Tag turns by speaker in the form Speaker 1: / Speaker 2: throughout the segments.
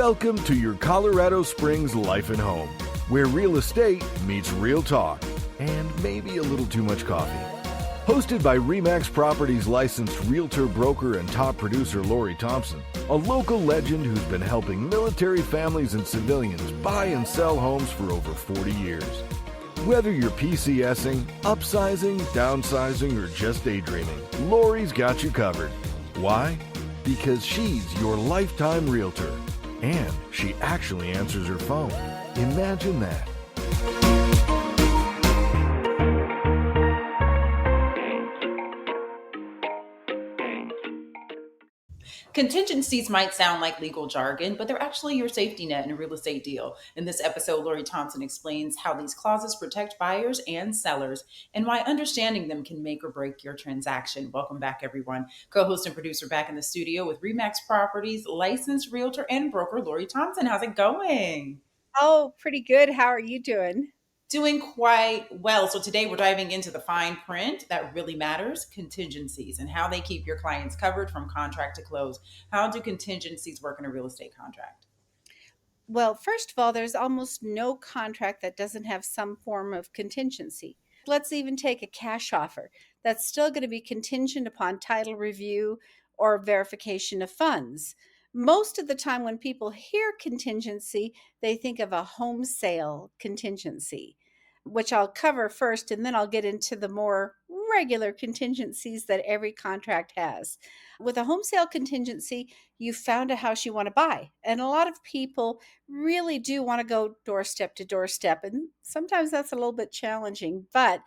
Speaker 1: Welcome to your Colorado Springs Life and Home, where real estate meets real talk and maybe a little too much coffee. Hosted by RE/MAX Properties licensed realtor, broker, and top producer Lori Thompson, a local legend who's been helping military families and civilians buy and sell homes for over 40 years. Whether you're PCSing, upsizing, downsizing, or just daydreaming, Lori's got you covered. Why? Because she's your lifetime realtor. And she actually answers her phone. Imagine that.
Speaker 2: Contingencies might sound like legal jargon, but they're actually your safety net in a real estate deal. In this episode, Lori Thompson explains how these clauses protect buyers and sellers and why understanding them can make or break your transaction. Welcome back, everyone. Co-host and producer back in the studio with RE/MAX Properties, licensed realtor and broker Lori Thompson. How's it going?
Speaker 3: Oh, pretty good. How are you doing?
Speaker 2: Doing quite well. So today we're diving into the fine print that really matters, contingencies, and how they keep your clients covered from contract to close. How do contingencies work in a real estate contract?
Speaker 3: Well, first of all, there's almost no contract that doesn't have some form of contingency. Let's even take a cash offer. That's still going to be contingent upon title review or verification of funds. Most of the time, when people hear contingency, they think of a home sale contingency, which I'll cover first, and then I'll get into the more regular contingencies that every contract has. With a home sale contingency, you found a house you want to buy. And a lot of people really do want to go doorstep to doorstep. And sometimes that's a little bit challenging, but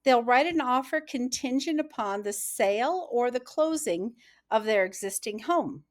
Speaker 3: they'll write an offer contingent upon the sale or the closing of their existing home.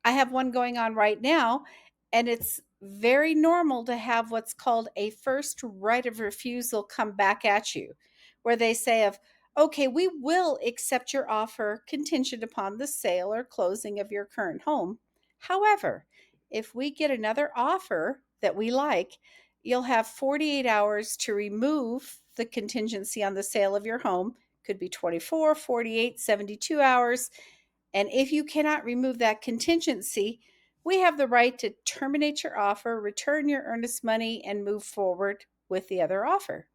Speaker 3: I have one going on right now, and it's very normal to have what's called a first right of refusal come back at you, where they say okay, we will accept your offer contingent upon the sale or closing of your current home. However, if we get another offer that we like, you'll have 48 hours to remove the contingency on the sale of your home. Could be 24, 48, 72 hours. And if you cannot remove that contingency, we have the right to terminate your offer, return your earnest money, and move forward with the other offer.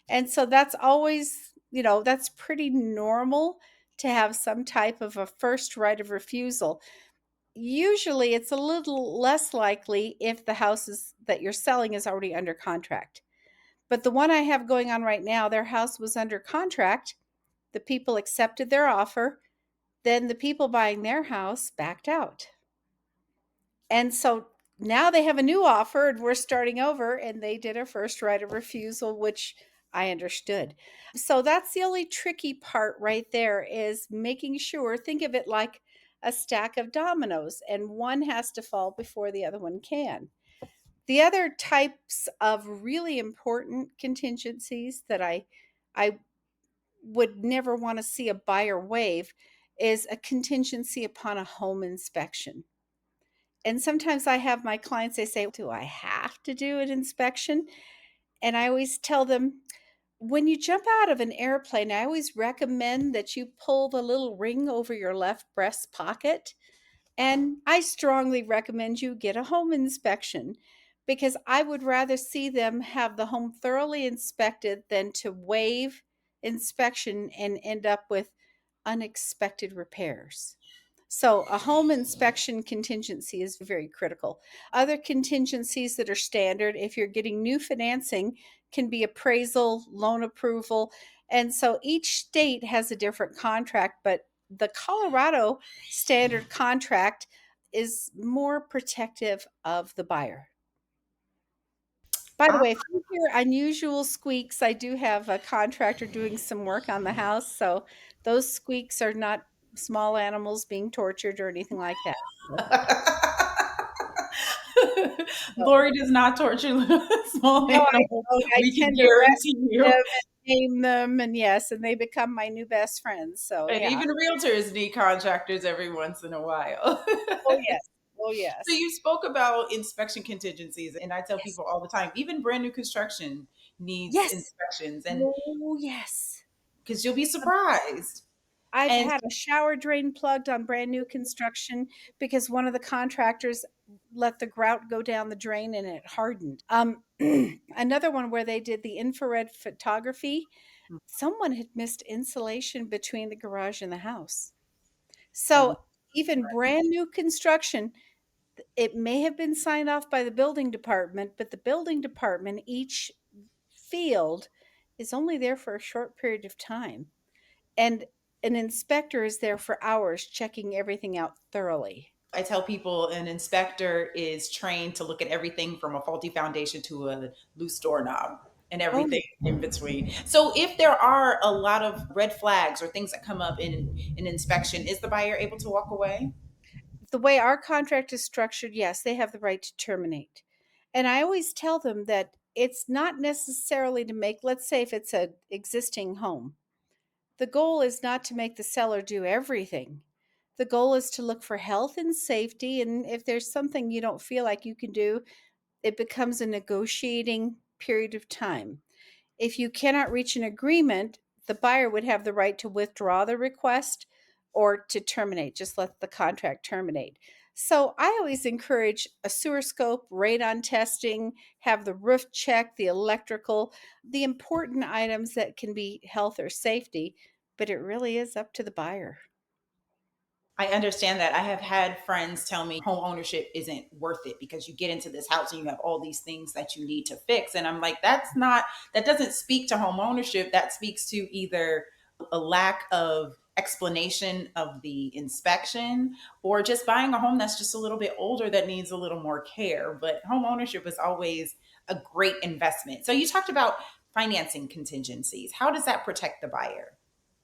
Speaker 3: And so that's always, that's pretty normal to have some type of a first right of refusal. Usually it's a little less likely if the house that you're selling is already under contract. But the one I have going on right now, their house was under contract. The people accepted their offer. Then the people buying their house backed out. And so now they have a new offer and we're starting over, and they did a first right of refusal, which I understood. So that's the only tricky part right there, is making sure, think of it like a stack of dominoes, and one has to fall before the other one can. The other types of really important contingencies that I would never want to see a buyer waive is a contingency upon a home inspection. And sometimes I have my clients, they say, do I have to do an inspection? And I always tell them, when you jump out of an airplane, I always recommend that you pull the little ring over your left breast pocket. And I strongly recommend you get a home inspection, because I would rather see them have the home thoroughly inspected than to waive inspection and end up with unexpected repairs. So a home inspection contingency is very critical. Other contingencies that are standard, if you're getting new financing, can be appraisal, loan approval. And so each state has a different contract, but the Colorado standard contract is more protective of the buyer. By the way, if you hear unusual squeaks, I do have a contractor doing some work on the house. So those squeaks are not small animals being tortured or anything like that.
Speaker 2: Lori does not torture small
Speaker 3: No, I
Speaker 2: animals.
Speaker 3: don't. I
Speaker 2: We can
Speaker 3: tend to
Speaker 2: guarantee
Speaker 3: rescue
Speaker 2: you.
Speaker 3: them and name them, and yes, and they become my new best friends. So
Speaker 2: And
Speaker 3: yeah.
Speaker 2: even realtors need contractors every once in a while.
Speaker 3: Oh yes. Oh
Speaker 2: So
Speaker 3: yes.
Speaker 2: you spoke about inspection contingencies, and I tell
Speaker 3: Yes.
Speaker 2: people all the time, even brand new construction needs
Speaker 3: Yes.
Speaker 2: inspections, and
Speaker 3: Oh yes.
Speaker 2: because you'll be surprised.
Speaker 3: I've
Speaker 2: And
Speaker 3: had a shower drain plugged on brand new construction because one of the contractors let the grout go down the drain and it hardened. Another one where they did the infrared photography, someone had missed insulation between the garage and the house.
Speaker 2: um,
Speaker 3: So even brand new construction, it may have been signed off by the building department, but the building department, each field is only there for a short period of time. And an inspector is there for hours checking everything out thoroughly.
Speaker 2: I tell people an inspector is trained to look at everything from a faulty foundation to a loose doorknob and
Speaker 3: Oh,
Speaker 2: everything in between. So if there are a lot of red flags or things that come up in an inspection, is the buyer able to walk away?
Speaker 3: the way our contract is structured, yes, they have the right to terminate. And I always tell them that it's not necessarily to make, let's say if it's a existing home, the goal is not to make the seller do everything. The goal is to look for health and safety, and if there's something you don't feel like you can do, it becomes a negotiating period of time. If you cannot reach an agreement, the buyer would have the right to withdraw the request or to terminate, just let the contract terminate. So I always encourage a sewer scope, radon testing, have the roof checked, the electrical, the important items that can be health or safety, but it really is up to the buyer.
Speaker 2: I understand that. I have had friends tell me home ownership isn't worth it because you get into this house and you have all these things that you need to fix. And I'm like, that doesn't speak to home ownership. That speaks to either a lack of explanation of the inspection or just buying a home that's just a little bit older that needs a little more care. But home ownership is always a great investment. So you talked about financing contingencies. How does that protect the buyer?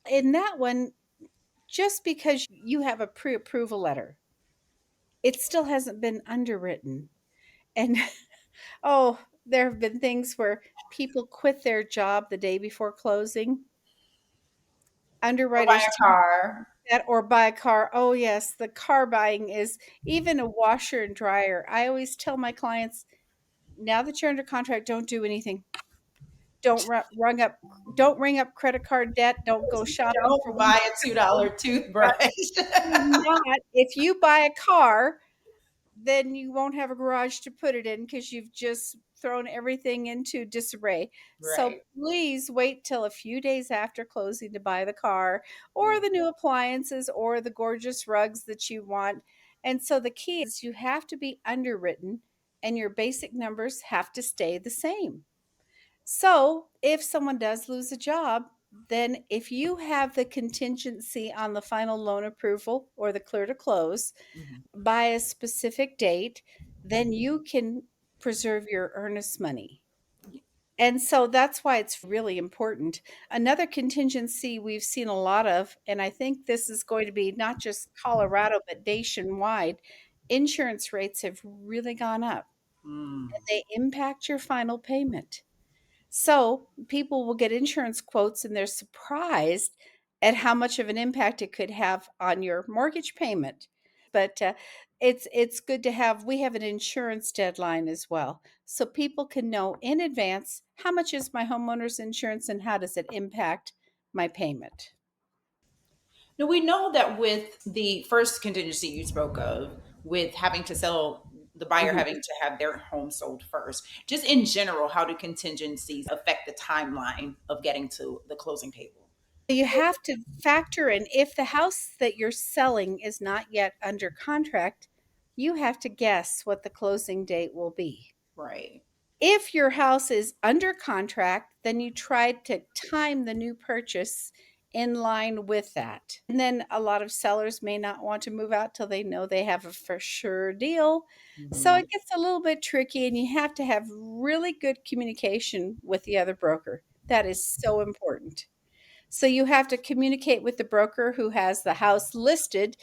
Speaker 3: In that one, just because you have a pre approval letter, it still hasn't been underwritten. And oh, there have been things where people quit their job the day before closing.
Speaker 2: Or buy
Speaker 3: Underwriters
Speaker 2: a
Speaker 3: tell
Speaker 2: car.
Speaker 3: that or buy a car. Oh, yes, the car buying is even a washer and dryer. I always tell my clients, now that you're under contract, don't do anything. Don't rung up don't ring up credit card debt. Don't go shopping for
Speaker 2: Don't
Speaker 3: one.
Speaker 2: buy a $2 toothbrush.
Speaker 3: Do not. If you buy a car, then you won't have a garage to put it in because you've just thrown everything into disarray. So
Speaker 2: Right.
Speaker 3: please wait till a few days after closing to buy the car
Speaker 2: Yeah.
Speaker 3: or the new appliances or the gorgeous rugs that you want. And so the key is you have to be underwritten and your basic numbers have to stay the same. So if someone does lose a job, then if you have the contingency on the final loan approval or the clear to close,
Speaker 2: Mhm.
Speaker 3: by a specific date, then you can preserve your earnest money. And so that's why it's really important. Another contingency we've seen a lot of, and I think this is going to be not just Colorado, but nationwide, insurance rates have really gone up
Speaker 2: Mm.
Speaker 3: and they impact your final payment. So people will get insurance quotes and they're surprised at how much of an impact it could have on your mortgage payment. But it's good to have. We have an insurance deadline as well, so people can know in advance how much is my homeowner's insurance and how does it impact my payment.
Speaker 2: Now, we know that with the first contingency you spoke of, with having to sell, the buyer
Speaker 3: Mhm.
Speaker 2: having to have their home sold first, just in general, how do contingencies affect the timeline of getting to the closing table?
Speaker 3: You have to factor in if the house that you're selling is not yet under contract, you have to guess what the closing date will be.
Speaker 2: Right.
Speaker 3: If your house is under contract, then you try to time the new purchase in line with that. And then a lot of sellers may not want to move out till they know they have a for sure deal. So
Speaker 2: Mhm.
Speaker 3: it gets a little bit tricky, and you have to have really good communication with the other broker. That is so important. So you have to communicate with the broker who has the house listed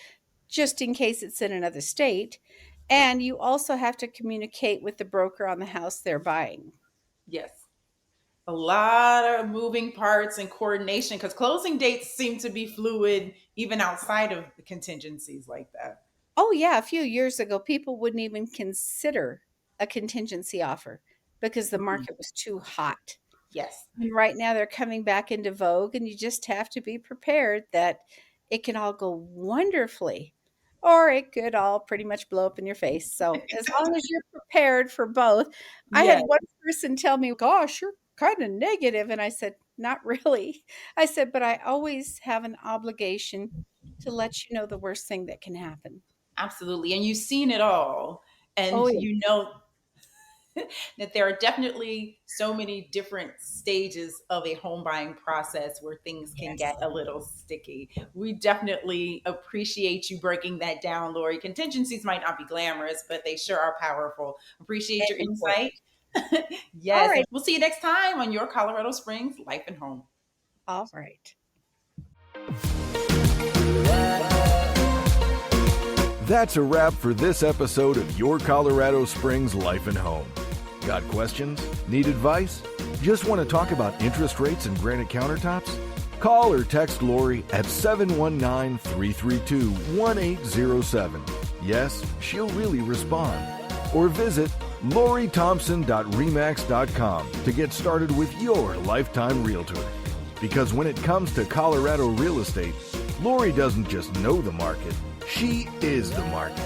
Speaker 3: just in case it's in another state. And you also have to communicate with the broker on the house they're buying.
Speaker 2: Yes. A lot of moving parts and coordination because closing dates seem to be fluid even outside of the contingencies like that.
Speaker 3: Oh, yeah, a few years ago, people wouldn't even consider a contingency offer because the
Speaker 2: Mhm.
Speaker 3: market was too hot.
Speaker 2: Yes.
Speaker 3: And right now, they're coming back into vogue, and you just have to be prepared that it can all go wonderfully, or it could all pretty much blow up in your face. So as long as you're prepared for both. I had
Speaker 2: Yeah,
Speaker 3: one person tell me, "Gosh, you're kind of negative." And I said, "Not really." I said, "But I always have an obligation to let you know the worst thing that can happen."
Speaker 2: absolutely. And you've seen it all. And
Speaker 3: Oh, yeah.
Speaker 2: you know that there are definitely so many different stages of a home buying process where things can get
Speaker 3: Yes.
Speaker 2: a little sticky. We definitely appreciate you breaking that down, Lori. Contingencies might not be glamorous, but they sure are powerful. Appreciate
Speaker 3: And
Speaker 2: your
Speaker 3: important.
Speaker 2: insight.
Speaker 3: All
Speaker 2: Yes, and
Speaker 3: right.
Speaker 2: we'll see you next time on your Colorado Springs Life and Home.
Speaker 3: All right.
Speaker 1: That's a wrap for this episode of Your Colorado Springs Life and Home. Got questions? Need advice? Just want to talk about interest rates and granite countertops? Call or text Lori at 719-332-1807. Yes, she'll really respond. Or visit LoriThompson.remax.com to get started with your lifetime realtor. Because when it comes to Colorado real estate, Lori doesn't just know the market, she is the market.